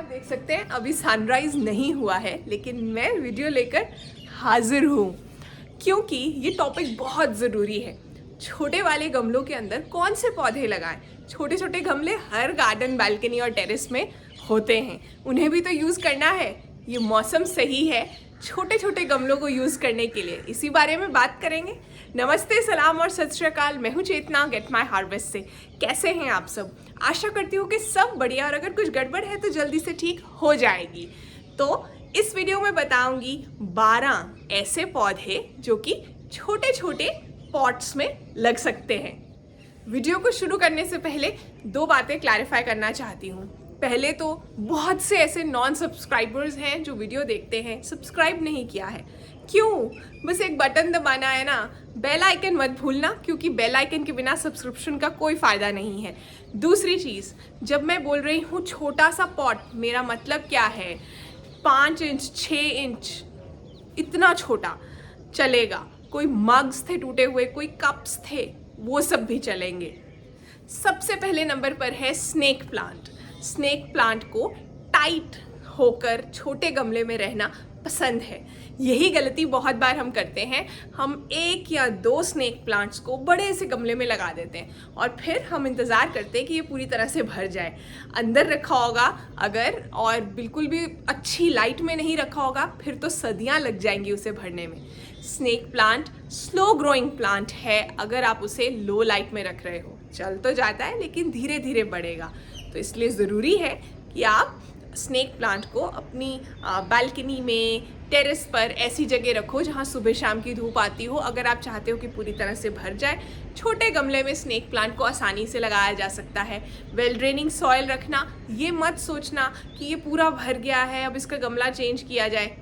देख सकते हैं अभी सनराइज नहीं हुआ है, लेकिन मैं वीडियो लेकर हाजिर हूँ क्योंकि ये टॉपिक बहुत ज़रूरी है। छोटे वाले गमलों के अंदर कौन से पौधे लगाएं? छोटे छोटे गमले हर गार्डन, बालकनी और टेरेस में होते हैं, उन्हें भी तो यूज़ करना है। ये मौसम सही है छोटे छोटे गमलों को यूज़ करने के लिए, इसी बारे में बात करेंगे। नमस्ते, सलाम और सत श्री अकाल। मैं हूँ चेतना गेट माई हार्वेस्ट से। कैसे हैं आप सब? आशा करती हूँ कि सब बढ़िया, और अगर कुछ गड़बड़ है तो जल्दी से ठीक हो जाएगी। तो इस वीडियो में बताऊंगी 12 ऐसे पौधे जो कि छोटे छोटे पॉट्स में लग सकते हैं। वीडियो को शुरू करने से पहले 2 बातें क्लैरिफाई करना चाहती हूँ। पहले तो बहुत से ऐसे नॉन सब्सक्राइबर्स हैं जो वीडियो देखते हैं, सब्सक्राइब नहीं किया है। क्यों? बस एक बटन दबाना है ना। बेल आइकन मत भूलना, क्योंकि बेल आइकन के बिना सब्सक्रिप्शन का कोई फ़ायदा नहीं है। दूसरी चीज़, जब मैं बोल रही हूँ छोटा सा पॉट, मेरा मतलब क्या है? 5 इंच 6 इंच, इतना छोटा चलेगा। कोई मग्स थे टूटे हुए, कोई कप्स थे, वो सब भी चलेंगे। सबसे पहले नंबर पर है स्नेक प्लांट। स्नेक प्लांट को टाइट होकर छोटे गमले में रहना पसंद है। यही गलती बहुत बार हम करते हैं। हम 1 या 2 स्नेक प्लांट्स को बड़े से गमले में लगा देते हैं और फिर हम इंतज़ार करते हैं कि ये पूरी तरह से भर जाए। अंदर रखा होगा अगर, और बिल्कुल भी अच्छी लाइट में नहीं रखा होगा, फिर तो सदियां लग जाएंगी उसे भरने में। Snake plant slow growing plant है। अगर आप उसे लो लाइट में रख रहे हो, चल तो जाता है लेकिन धीरे धीरे बढ़ेगा। तो इसलिए ज़रूरी है कि आप स्नेक प्लांट को अपनी बालकनी में, टेरेस पर ऐसी जगह रखो जहाँ सुबह शाम की धूप आती हो। अगर आप चाहते हो कि पूरी तरह से भर जाए, छोटे गमले में स्नेक प्लांट को आसानी से लगाया जा सकता है। वेल ड्रेनिंग सॉइल रखना। ये मत सोचना कि ये पूरा भर गया है, अब इसका गमला चेंज किया जाए।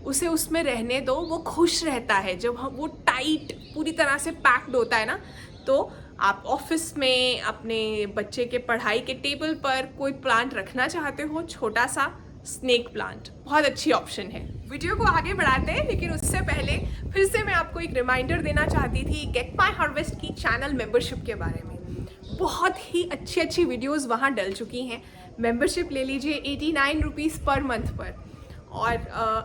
उसे उसमें रहने दो, वो खुश रहता है जब वो टाइट पूरी तरह से पैक्ड होता है ना। तो आप ऑफिस में अपने बच्चे के पढ़ाई के टेबल पर कोई प्लांट रखना चाहते हो, छोटा सा स्नेक प्लांट बहुत अच्छी ऑप्शन है। वीडियो को आगे बढ़ाते हैं, लेकिन उससे पहले फिर से मैं आपको एक रिमाइंडर देना चाहती थी गेट माई हार्वेस्ट की चैनल मेंबरशिप के बारे में। बहुत ही अच्छी अच्छी वीडियोस वहाँ डल चुकी हैं। मेंबरशिप ले लीजिए 89 रुपीज़ पर मंथ पर, और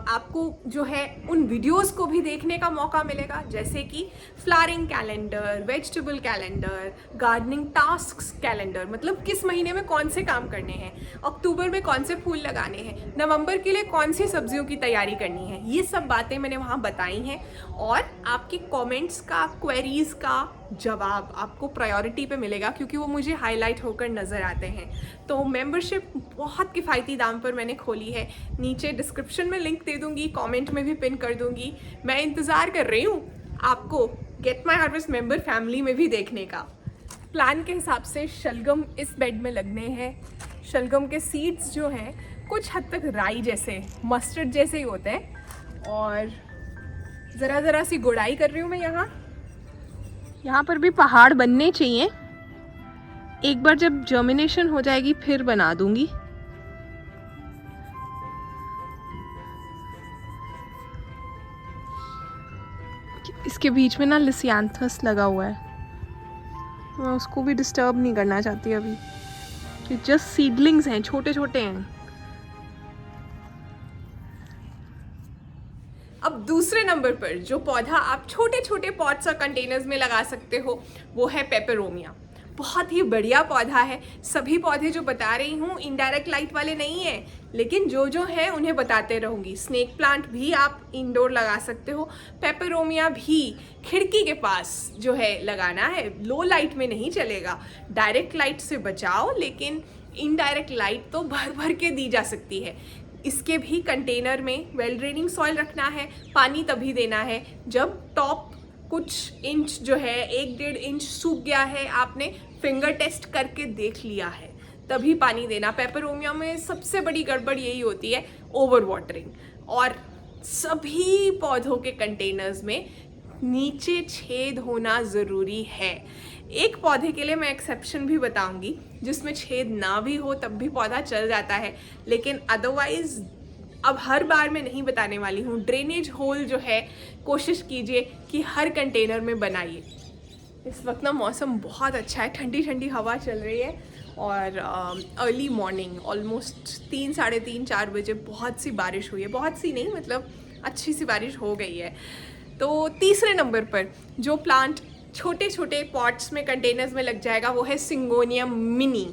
आपको जो है उन वीडियोस को भी देखने का मौका मिलेगा, जैसे कि flowering calendar, vegetable calendar, gardening tasks calendar, मतलब किस महीने में कौन से काम करने हैं, अक्टूबर में कौन से फूल लगाने हैं, नवंबर के लिए कौन सी सब्जियों की तैयारी करनी है। ये सब बातें मैंने वहाँ बताई हैं, और आपकी कमेंट्स का, क्वेरीज का जवाब आपको प्रायोरिटी पे मिलेगा, क्योंकि वो मुझे हाईलाइट होकर नज़र आते हैं। तो मेंबरशिप बहुत किफ़ायती दाम पर मैंने खोली है। नीचे डिस्क्रिप्शन में लिंक दे दूँगी, कमेंट में भी पिन कर दूँगी। मैं इंतज़ार कर रही हूँ आपको get my harvest member family में भी देखने का। प्लान के हिसाब से शलगम इस बेड में लगने हैं। शलगम के सीड्स जो हैं कुछ हद तक राई जैसे, मस्टर्ड जैसे ही होते हैं। और ज़रा सी गुड़ाई कर रही हूँ मैं। यहाँ पर भी पहाड़ बनने चाहिए। एक बार जब जर्मिनेशन हो जाएगी फिर बना दूंगी। इसके बीच में ना लिसियांथस लगा हुआ है, मैं उसको भी डिस्टर्ब नहीं करना चाहती अभी। ये जस्ट सीडलिंग्स हैं, छोटे छोटे हैं। अब दूसरे नंबर पर जो पौधा आप छोटे छोटे पॉट्स और कंटेनर्स में लगा सकते हो, वो है पेपरोमिया। बहुत ही बढ़िया पौधा है। सभी पौधे जो बता रही हूँ इनडायरेक्ट लाइट वाले नहीं हैं, लेकिन जो है उन्हें बताते रहूँगी। स्नेक प्लांट भी आप इंडोर लगा सकते हो, पेपरोमिया भी खिड़की के पास जो है लगाना है। लो लाइट में नहीं चलेगा, डायरेक्ट लाइट से बचाओ, लेकिन इनडायरेक्ट लाइट तो भर भर के दी जा सकती है। इसके भी कंटेनर में वेल ड्रेनिंग सॉइल रखना है। पानी तभी देना है जब टॉप कुछ इंच जो है, 1-1.5 इंच सूख गया है, आपने फिंगर टेस्ट करके देख लिया है, तभी पानी देना। पेपरोमिया में सबसे बड़ी गड़बड़ यही होती है, ओवर वाटरिंग। और सभी पौधों के कंटेनर्स में नीचे छेद होना ज़रूरी है। एक पौधे के लिए मैं एक्सेप्शन भी बताऊंगी, जिसमें छेद ना भी हो तब भी पौधा चल जाता है, लेकिन अदरवाइज अब हर बार मैं नहीं बताने वाली हूँ। ड्रेनेज होल जो है कोशिश कीजिए कि हर कंटेनर में बनाइए। इस वक्त ना मौसम बहुत अच्छा है, ठंडी ठंडी हवा चल रही है और अर्ली मॉर्निंग ऑलमोस्ट 3, साढ़े 3, 4 बजे बहुत सी बारिश हुई है, बहुत सी नहीं मतलब अच्छी सी बारिश हो गई है। तो तीसरे नंबर पर जो प्लांट छोटे छोटे पॉट्स में कंटेनर्स में लग जाएगा वो है सिंगोनियम मिनी।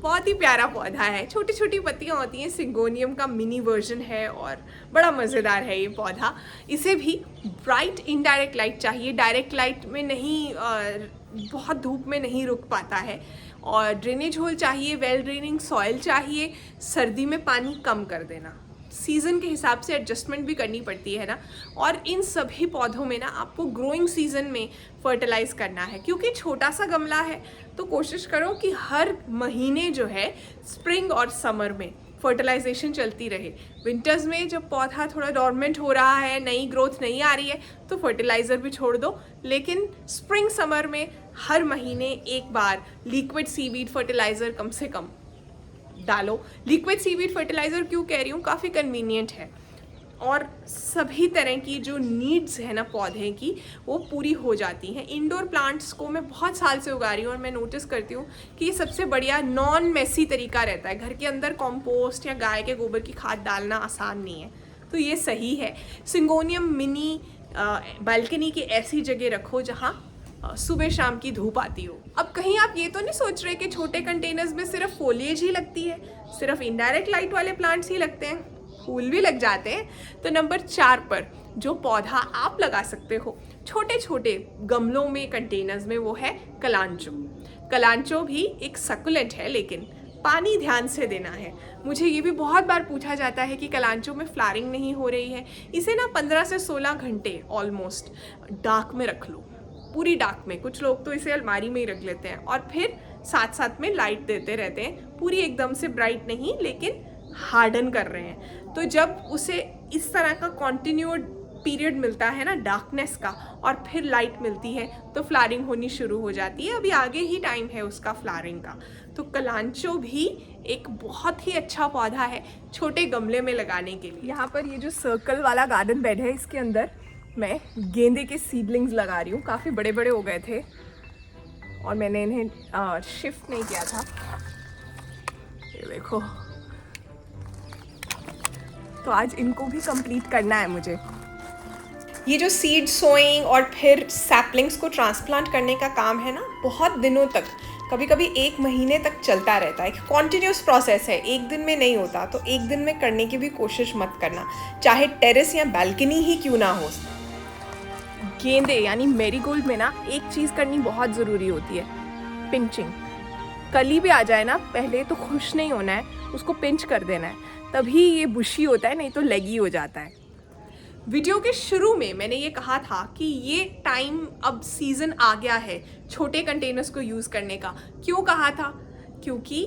बहुत ही प्यारा पौधा है, छोटी छोटी पत्तियां होती हैं, सिंगोनियम का मिनी वर्जन है और बड़ा मज़ेदार है ये पौधा। इसे भी ब्राइट इनडायरेक्ट लाइट चाहिए, डायरेक्ट लाइट में नहीं, बहुत धूप में नहीं रुक पाता है, और ड्रेनेज होल चाहिए, वेल ड्रेनिंग सॉइल चाहिए, सर्दी में पानी कम कर देना, सीज़न के हिसाब से एडजस्टमेंट भी करनी पड़ती है ना। और इन सभी पौधों में ना आपको ग्रोइंग सीजन में फर्टिलाइज़ करना है, क्योंकि छोटा सा गमला है तो कोशिश करो कि हर महीने जो है स्प्रिंग और समर में फर्टिलाइजेशन चलती रहे। विंटर्स में जब पौधा थोड़ा डॉर्मेंट हो रहा है, नई ग्रोथ नहीं आ रही है, तो फर्टिलाइज़र भी छोड़ दो, लेकिन स्प्रिंग समर में हर महीने एक बार लिक्विड सीवीड फर्टिलाइज़र कम से कम डालो। लिक्विड सीवीड फर्टिलाइज़र क्यों कह रही हूँ, काफ़ी कन्वीनियंट है और सभी तरह की जो नीड्स है ना पौधे की वो पूरी हो जाती हैं। इंडोर प्लांट्स को मैं बहुत साल से उगा रही हूँ और मैं नोटिस करती हूँ कि ये सबसे बढ़िया नॉन मेसी तरीका रहता है। घर के अंदर कंपोस्ट या गाय के गोबर की खाद डालना आसान नहीं है, तो ये सही है। सिंगोनियम मिनी बालकनी की ऐसी जगह रखो जहाँ सुबह शाम की धूप आती हो। अब कहीं आप ये तो नहीं सोच रहे कि छोटे कंटेनर्स में सिर्फ फोलिएज ही लगती है, सिर्फ इनडायरेक्ट लाइट वाले प्लांट्स ही लगते हैं, फूल भी लग जाते हैं। तो नंबर 4 पर जो पौधा आप लगा सकते हो छोटे छोटे गमलों में, कंटेनर्स में, वो है कलांचो। कलांचो भी एक सकुलेंट है, लेकिन पानी ध्यान से देना है। मुझे ये भी बहुत बार पूछा जाता है कि कलांचो में फ्लावरिंग नहीं हो रही है। इसे ना 15 से 16 घंटे ऑलमोस्ट डार्क में रख लो, पूरी डार्क में। कुछ लोग तो इसे अलमारी में ही रख लेते हैं और फिर साथ साथ में लाइट देते रहते हैं, पूरी एकदम से ब्राइट नहीं लेकिन हार्डन कर रहे हैं। तो जब उसे इस तरह का कॉन्टिन्यूड पीरियड मिलता है ना डार्कनेस का, और फिर लाइट मिलती है, तो फ्लावरिंग होनी शुरू हो जाती है। अभी आगे ही टाइम है उसका फ्लावरिंग का। तो कलांचो भी एक बहुत ही अच्छा पौधा है छोटे गमले में लगाने के लिए। यहाँ पर ये जो सर्कल वाला गार्डन बेड है, इसके अंदर मैं गेंदे के सीडलिंग्स लगा रही हूँ। काफ़ी बड़े बड़े हो गए थे और मैंने इन्हें शिफ्ट नहीं किया था। ये देखो, तो आज इनको भी कंप्लीट करना है मुझे। ये जो सीड सोइंग और फिर सैपलिंग्स को ट्रांसप्लांट करने का काम है ना, बहुत दिनों तक, कभी कभी 1 महीने तक चलता रहता है। कॉन्टिन्यूस प्रोसेस है, एक दिन में नहीं होता। तो एक दिन में करने की भी कोशिश मत करना, चाहे टेरेस या बालकनी ही क्यों ना हो। गेंदे यानी मैरीगोल्ड में ना एक चीज़ करनी बहुत ज़रूरी होती है, पिंचिंग। कली भी आ जाए ना, पहले तो खुश नहीं होना है, उसको पिंच कर देना है, तभी ये बुशी होता है, नहीं तो लेगी हो जाता है। वीडियो के शुरू में मैंने ये कहा था कि ये टाइम, अब सीज़न आ गया है छोटे कंटेनर्स को यूज़ करने का। क्यों कहा था? क्योंकि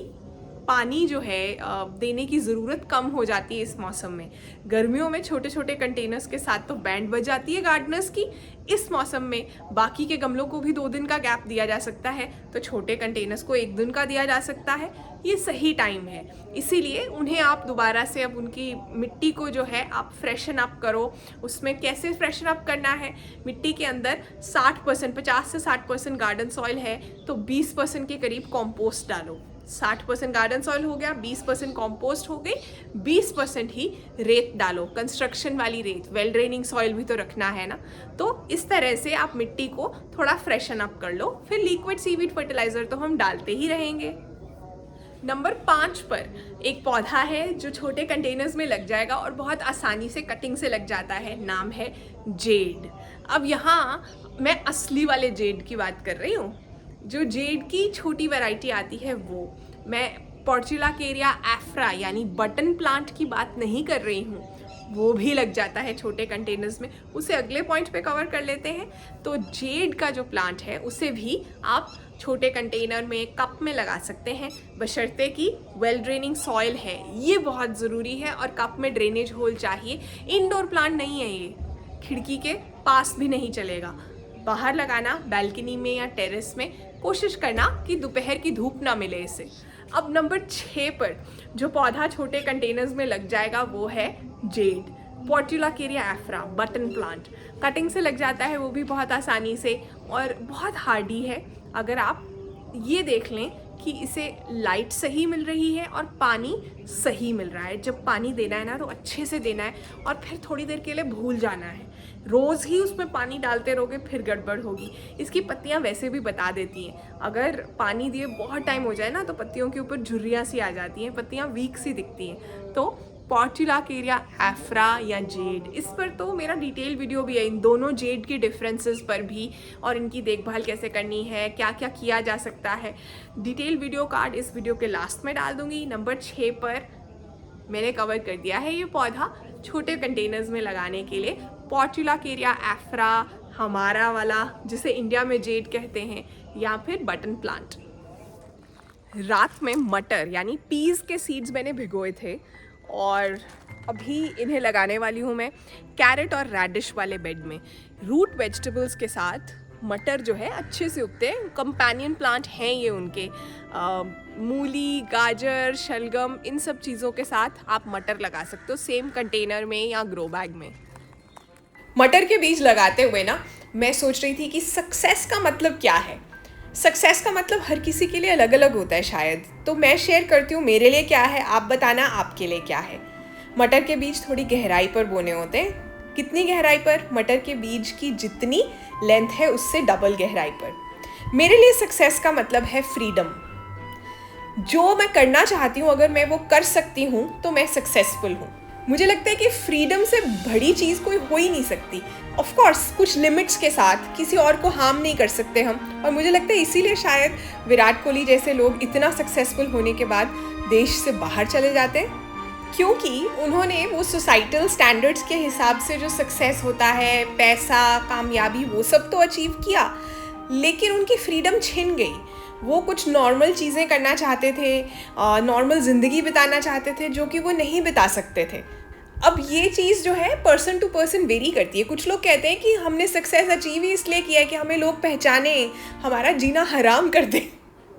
पानी जो है देने की ज़रूरत कम हो जाती है इस मौसम में। गर्मियों में छोटे छोटे कंटेनर्स के साथ तो बैंड बज जाती है गार्डनर्स की। इस मौसम में बाकी के गमलों को भी 2 दिन का गैप दिया जा सकता है, तो छोटे कंटेनर्स को 1 दिन का दिया जा सकता है। ये सही टाइम है, इसीलिए उन्हें आप दोबारा से अब उनकी मिट्टी को जो है आप फ्रेशन अप करो। उसमें कैसे फ्रेशन अप करना है? मिट्टी के अंदर 60%, 50 से 60% गार्डन सॉइल है तो 20% के करीब कॉम्पोस्ट डालो। 60% गार्डन सॉइल हो गया, 20% कॉम्पोस्ट हो गई, 20% ही रेत डालो, कंस्ट्रक्शन वाली रेत। वेल ड्रेनिंग सॉइल भी तो रखना है ना। तो इस तरह से आप मिट्टी को थोड़ा फ्रेशन अप कर लो। फिर लिक्विड सीवीड फर्टिलाइजर तो हम डालते ही रहेंगे। नंबर 5 पर एक पौधा है जो छोटे कंटेनर्स में लग जाएगा और बहुत आसानी से कटिंग से लग जाता है। नाम है जेड। अब यहाँ मैं असली वाले जेड की बात कर रही हूँ। जो जेड की छोटी वैरायटी आती है वो, मैं पोर्चुलाकेरिया एफ्रा यानी बटन प्लांट की बात नहीं कर रही हूँ। वो भी लग जाता है छोटे कंटेनर्स में, उसे अगले पॉइंट पे कवर कर लेते हैं। तो जेड का जो प्लांट है उसे भी आप छोटे कंटेनर में, कप में लगा सकते हैं, बशर्ते कि वेल ड्रेनिंग सॉइल है। ये बहुत ज़रूरी है, और कप में ड्रेनेज होल चाहिए। इंडोर प्लांट नहीं है ये, खिड़की के पास भी नहीं चलेगा। बाहर लगाना, बालकनी में या टेरेस में। कोशिश करना कि दोपहर की धूप ना मिले इसे। अब नंबर 6 पर जो पौधा छोटे कंटेनर्स में लग जाएगा वो है jade, portulacaria afra, button plant. Cutting से लग जाता है वो भी बहुत आसानी से, और बहुत हार्डी है। अगर आप ये देख लें कि इसे लाइट सही मिल रही है और पानी सही मिल रहा है। जब पानी देना है ना तो अच्छे से देना है और फिर थोड़ी देर के लिए भूल जाना है। रोज़ ही उसमें पानी डालते रहोगे फिर गड़बड़ होगी। इसकी पत्तियां वैसे भी बता देती हैं, अगर पानी दिए बहुत टाइम हो जाए ना तो पत्तियों के ऊपर झुर्रियाँ सी आ जाती हैं, पत्तियां वीक सी दिखती हैं। तो पोर्टुलाकेरिया एफ्रा या जेड, इस पर तो मेरा डिटेल वीडियो भी है, इन दोनों जेड की डिफरेंसेस पर भी और इनकी देखभाल कैसे करनी है, क्या क्या किया जा सकता है। डिटेल वीडियो कार्ड इस वीडियो के लास्ट में डाल दूंगी। नंबर 6 पर मैंने कवर कर दिया है ये पौधा छोटे कंटेनर्स में लगाने के लिए, पोर्टुलाकेरिया एफ्रा, हमारा वाला जिसे इंडिया में जेड कहते हैं, या फिर बटन प्लांट। रात में मटर यानी पीज के सीड्स मैंने भिगोए थे और अभी इन्हें लगाने वाली हूँ मैं कैरेट और रेडिश वाले बेड में। रूट वेजिटेबल्स के साथ मटर जो है अच्छे से उगते हैं, कंपेनियन प्लांट हैं ये उनके। मूली, गाजर, शलगम, इन सब चीज़ों के साथ आप मटर लगा सकते हो सेम कंटेनर में या ग्रो बैग में। मटर के बीज लगाते हुए ना मैं सोच रही थी कि सक्सेस का मतलब क्या है। सक्सेस का मतलब हर किसी के लिए अलग अलग होता है शायद, तो मैं शेयर करती हूँ मेरे लिए क्या है, आप बताना आपके लिए क्या है। मटर के बीज थोड़ी गहराई पर बोने होते हैं। कितनी गहराई पर? मटर के बीज की जितनी लेंथ है उससे डबल गहराई पर। मेरे लिए सक्सेस का मतलब है फ्रीडम। जो मैं करना चाहती हूँ अगर मैं वो कर सकती हूँ तो मैं सक्सेसफुल हूँ। मुझे लगता है कि फ्रीडम से बड़ी चीज़ कोई हो ही नहीं सकती। ऑफ कोर्स कुछ लिमिट्स के साथ, किसी और को हार्म नहीं कर सकते हम, और मुझे लगता है इसीलिए शायद विराट कोहली जैसे लोग इतना सक्सेसफुल होने के बाद देश से बाहर चले जाते हैं, क्योंकि उन्होंने वो सोसाइटल स्टैंडर्ड्स के हिसाब से जो सक्सेस होता है, पैसा, कामयाबी, वो सब तो अचीव किया, लेकिन उनकी फ्रीडम छिन गई। वो कुछ नॉर्मल चीज़ें करना चाहते थे, नॉर्मल ज़िंदगी बिताना चाहते थे जो कि वो नहीं बिता सकते थे। अब ये चीज़ जो है पर्सन टू पर्सन वेरी करती है। कुछ लोग कहते हैं कि हमने सक्सेस अचीव ही इसलिए किया है कि हमें लोग पहचाने, हमारा जीना हराम कर दें।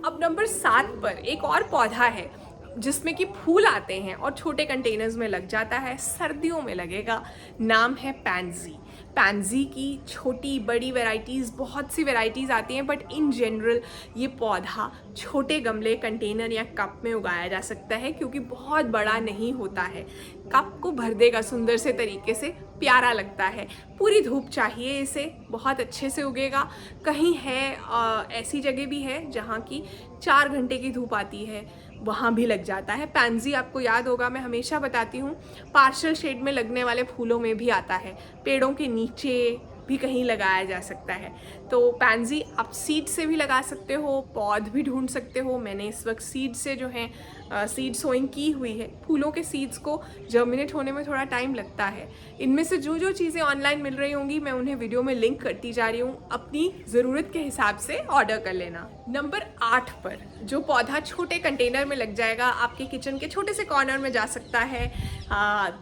अब नंबर 7 पर एक और पौधा है जिसमें कि फूल आते हैं और छोटे कंटेनर्स में लग जाता है, सर्दियों में लगेगा। नाम है पैंजी। पैंजी की छोटी बड़ी वैरायटीज़, बहुत सी वैरायटीज़ आती हैं, बट इन जनरल ये पौधा छोटे गमले, कंटेनर या कप में उगाया जा सकता है क्योंकि बहुत बड़ा नहीं होता है। कप को भर देगा सुंदर से तरीके से, प्यारा लगता है। पूरी धूप चाहिए इसे, बहुत अच्छे से उगेगा। कहीं है ऐसी जगह भी है जहाँ की 4 घंटे की धूप आती है, वहाँ भी लग जाता है। पैंजी आपको याद होगा, मैं हमेशा बताती हूँ, पार्शियल शेड में लगने वाले फूलों में भी आता है, पेड़ों के नीचे भी कहीं लगाया जा सकता है। तो पैंजी आप सीड से भी लगा सकते हो, पौध भी ढूंढ सकते हो। मैंने इस वक्त सीड से जो है सीड सोइंग की हुई है। फूलों के सीड्स को जर्मिनेट होने में थोड़ा टाइम लगता है। इनमें से जो जो चीज़ें ऑनलाइन मिल रही होंगी मैं उन्हें वीडियो में लिंक करती जा रही हूँ, अपनी ज़रूरत के हिसाब से ऑर्डर कर लेना। नंबर 8 पर जो पौधा छोटे कंटेनर में लग जाएगा, आपके किचन के छोटे से कॉर्नर में जा सकता है,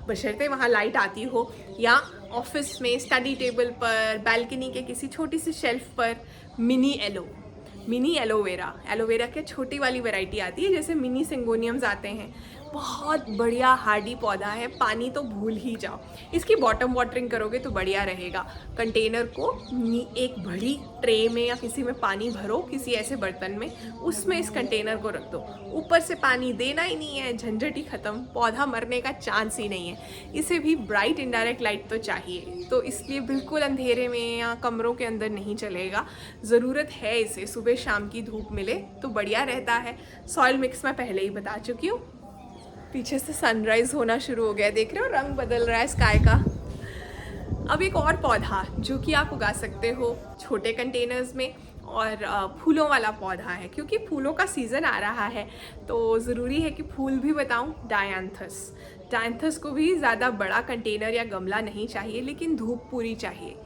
बशर्ते वहाँ लाइट आती हो, या ऑफिस में स्टडी टेबल पर, बालकनी के किसी छोटी सी शेल्फ पर, मिनी एलोवेरा के छोटी वाली वैरायटी आती है, जैसे मिनी सिंगोनियम्स आते हैं। बहुत बढ़िया हार्डी पौधा है, पानी तो भूल ही जाओ। इसकी बॉटम वाटरिंग करोगे तो बढ़िया रहेगा। कंटेनर को एक बड़ी ट्रे में या किसी में पानी भरो, किसी ऐसे बर्तन में, उसमें इस कंटेनर को रख दो। ऊपर से पानी देना ही नहीं है, झंझट ही खत्म, पौधा मरने का चांस ही नहीं है। इसे भी ब्राइट इनडायरेक्ट लाइट तो चाहिए, तो इसलिए बिल्कुल अंधेरे में या कमरों के अंदर नहीं चलेगा। ज़रूरत है इसे सुबह शाम की धूप मिले तो बढ़िया रहता है। सॉइल मिक्स मैं पहले ही बता चुकी हूँ। पीछे से सनराइज होना शुरू हो गया, देख रहे हो, रंग बदल रहा है स्काई का। अब एक और पौधा जो कि आप उगा सकते हो छोटे कंटेनर्स में, और फूलों वाला पौधा है, क्योंकि फूलों का सीज़न आ रहा है तो ज़रूरी है कि फूल भी बताऊं। डायंथस को भी ज़्यादा बड़ा कंटेनर या गमला नहीं चाहिए, लेकिन धूप पूरी चाहिए।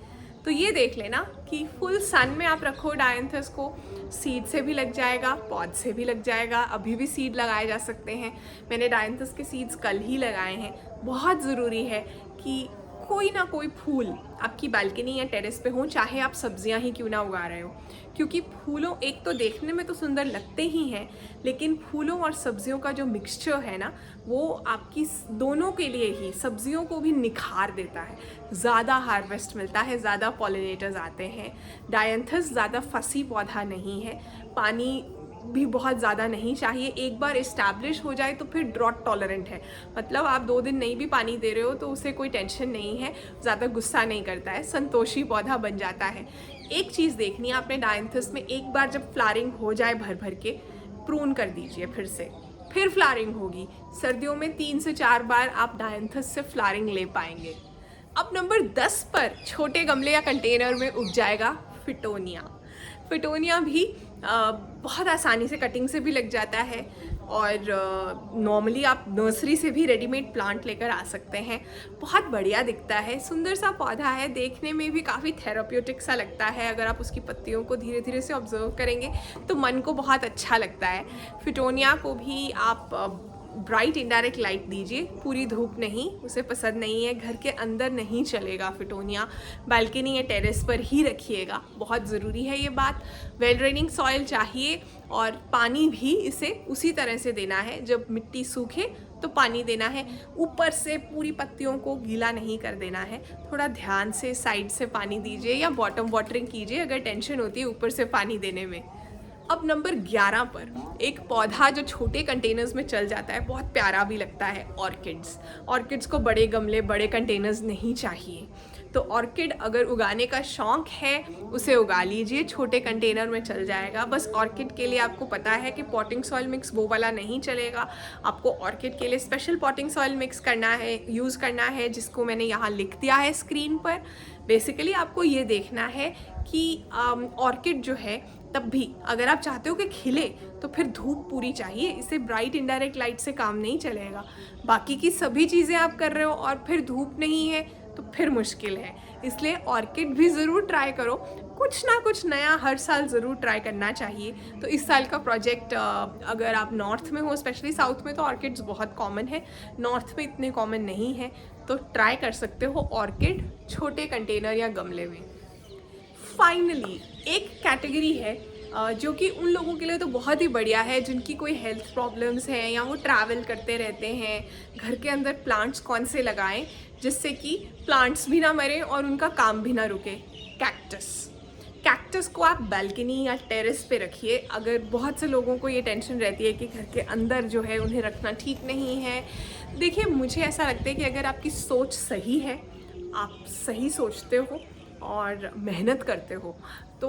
तो ये देख लेना कि फुल सन में आप रखो डायंथस को, सीड से भी लग जाएगा, पौध से भी लग जाएगा, अभी भी सीड लगाए जा सकते हैं। मैंने डायंथस के सीड्स कल ही लगाए हैं। बहुत ज़रूरी है कि कोई ना कोई फूल आपकी बालकनी या टेरेस पे हो, चाहे आप सब्जियां ही क्यों ना उगा रहे हो, क्योंकि फूलों एक तो देखने में तो सुंदर लगते ही हैं, लेकिन फूलों और सब्जियों का जो मिक्सचर है ना, वो आपकी दोनों के लिए ही, सब्जियों को भी निखार देता है। ज़्यादा हार्वेस्ट मिलता है, ज़्यादा पॉलिनेटर्स आते हैं। डायंथस ज़्यादा फसी पौधा नहीं है, पानी भी बहुत ज़्यादा नहीं चाहिए। एक बार इस्टेब्लिश हो जाए तो फिर ड्रॉट टॉलरेंट है, मतलब आप 2 दिन नहीं भी पानी दे रहे हो तो उसे कोई टेंशन नहीं है, ज़्यादा गुस्सा नहीं करता है, संतोषी पौधा बन जाता है। एक चीज़ देखनी है आपने डायंथस में, एक बार जब फ्लावरिंग हो जाए भर भर के, प्रून कर दीजिए फिर फ्लावरिंग होगी। सर्दियों में 3 से 4 बार आप डायंथस से फ्लावरिंग ले पाएंगे। अब नंबर 10 पर छोटे गमले या कंटेनर में उग जाएगा फिटोनिया। फिटोनिया भी बहुत आसानी से कटिंग से भी लग जाता है और नॉर्मली आप नर्सरी से भी रेडीमेड प्लांट लेकर आ सकते हैं। बहुत बढ़िया दिखता है, सुंदर सा पौधा है, देखने में भी काफ़ी थेराप्यूटिक सा लगता है। अगर आप उसकी पत्तियों को धीरे धीरे से ऑब्जर्व करेंगे तो मन को बहुत अच्छा लगता है। फिटोनिया को भी आप ब्राइट इनडायरेक्ट लाइट दीजिए, पूरी धूप नहीं, उसे पसंद नहीं है, घर के अंदर नहीं चलेगा फिटोनिया, बालकनी या टेरेस पर ही रखिएगा, बहुत ज़रूरी है ये बात। वेल ड्रेनिंग सॉइल चाहिए और पानी भी इसे उसी तरह से देना है, जब मिट्टी सूखे तो पानी देना है, ऊपर से पूरी पत्तियों को गीला नहीं कर देना है, थोड़ा ध्यान से साइड से पानी दीजिए या बॉटम वाटरिंग कीजिए अगर टेंशन होती है ऊपर से पानी देने में। अब नंबर 11 पर एक पौधा जो छोटे कंटेनर्स में चल जाता है, बहुत प्यारा भी लगता है, ऑर्किड्स को बड़े गमले बड़े कंटेनर्स नहीं चाहिए। तो ऑर्किड अगर उगाने का शौक़ है उसे उगा लीजिए, छोटे कंटेनर में चल जाएगा। बस ऑर्किड के लिए आपको पता है कि पॉटिंग सॉइल मिक्स वो वाला नहीं चलेगा, आपको ऑर्किड के लिए स्पेशल पॉटिंग सॉइल मिक्स करना है, यूज़ करना है, जिसको मैंने यहाँ लिख दिया है स्क्रीन पर। बेसिकली आपको ये देखना है कि ऑर्किड जो है तब भी अगर आप चाहते हो कि खिले तो फिर धूप पूरी चाहिए, इसे ब्राइट इनडायरेक्ट लाइट से काम नहीं चलेगा। बाकी की सभी चीज़ें आप कर रहे हो और फिर धूप नहीं है तो फिर मुश्किल है। इसलिए ऑर्किड भी ज़रूर ट्राई करो, कुछ ना कुछ नया हर साल ज़रूर ट्राई करना चाहिए। तो इस साल का प्रोजेक्ट, अगर आप नॉर्थ में हो, स्पेशली साउथ में तो ऑर्किड्स बहुत कॉमन है, नॉर्थ में इतने कॉमन नहीं है, तो ट्राई कर सकते हो ऑर्किड छोटे कंटेनर या गमले में। फाइनली एक कैटेगरी है जो कि उन लोगों के लिए तो बहुत ही बढ़िया है जिनकी कोई हेल्थ प्रॉब्लम्स हैं या वो ट्रैवल करते रहते हैं। घर के अंदर प्लांट्स कौन से लगाएं जिससे कि प्लांट्स भी ना मरें और उनका काम भी ना रुके? कैक्टस को आप बालकनी या टेरेस पे रखिए। अगर बहुत से लोगों को ये टेंशन रहती है कि घर के अंदर जो है उन्हें रखना ठीक नहीं है, देखिए मुझे ऐसा लगता है कि अगर आपकी सोच सही है, आप सही सोचते हो और मेहनत करते हो तो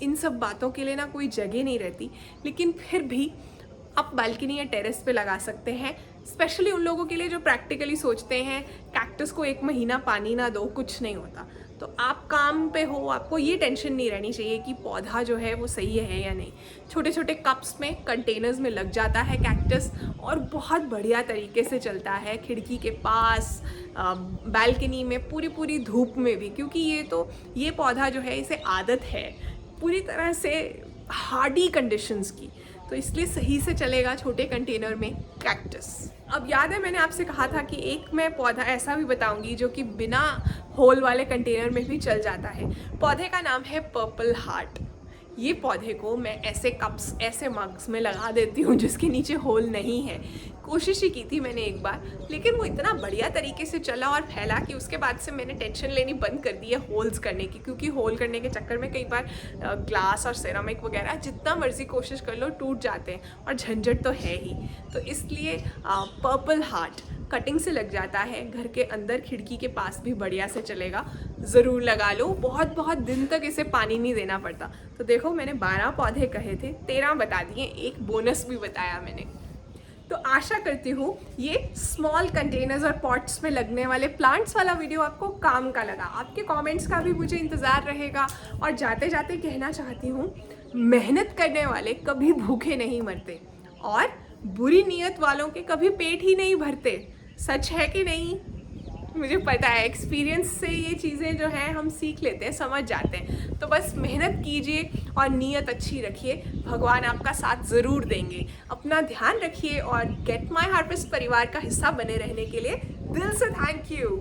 इन सब बातों के लिए ना कोई जगह नहीं रहती। लेकिन फिर भी आप बालकनी या टेरेस पे लगा सकते हैं, स्पेशली उन लोगों के लिए जो प्रैक्टिकली सोचते हैं कैक्टस को 1 महीना पानी ना दो कुछ नहीं होता। तो आप काम पे हो, आपको ये टेंशन नहीं रहनी चाहिए कि पौधा जो है वो सही है या नहीं। छोटे छोटे कप्स में, कंटेनर्स में लग जाता है कैक्टस और बहुत बढ़िया तरीके से चलता है, खिड़की के पास, बालकनी में, पूरी धूप में भी, क्योंकि ये पौधा जो है इसे आदत है पूरी तरह से हार्डी कंडीशंस की, तो इसलिए सही से चलेगा छोटे कंटेनर में कैक्टस। अब याद है मैंने आपसे कहा था कि एक मैं पौधा ऐसा भी बताऊंगी जो कि बिना होल वाले कंटेनर में भी चल जाता है। पौधे का नाम है पर्पल हार्ट। ये पौधे को मैं ऐसे कप्स, ऐसे मग्स में लगा देती हूँ जिसके नीचे होल नहीं है। कोशिश ही की थी मैंने एक बार, लेकिन वो इतना बढ़िया तरीके से चला और फैला कि उसके बाद से मैंने टेंशन लेनी बंद कर दी है होल्स करने की, क्योंकि होल करने के चक्कर में कई बार ग्लास और सेरामिक वगैरह जितना मर्जी कोशिश कर लो टूट जाते हैं और झंझट तो है ही। तो इसलिए पर्पल हार्ट कटिंग से लग जाता है, घर के अंदर खिड़की के पास भी बढ़िया से चलेगा, ज़रूर लगा लो। बहुत दिन तक इसे पानी नहीं देना पड़ता। तो देखो मैंने 12 पौधे कहे थे, 13 बता दिए, एक बोनस भी बताया मैंने। तो आशा करती हूँ ये स्मॉल कंटेनर्स और पॉट्स में लगने वाले प्लांट्स वाला वीडियो आपको काम का लगा। आपके कमेंट्स का भी मुझे इंतज़ार रहेगा। और जाते जाते कहना चाहती हूँ, मेहनत करने वाले कभी भूखे नहीं मरते और बुरी नीयत वालों के कभी पेट ही नहीं भरते। सच है कि नहीं? मुझे पता है, एक्सपीरियंस से ये चीज़ें जो हैं हम सीख लेते हैं, समझ जाते हैं। तो बस मेहनत कीजिए और नीयत अच्छी रखिए, भगवान आपका साथ ज़रूर देंगे। अपना ध्यान रखिए और गेट माय हार्वेस्ट परिवार का हिस्सा बने रहने के लिए दिल से थैंक यू।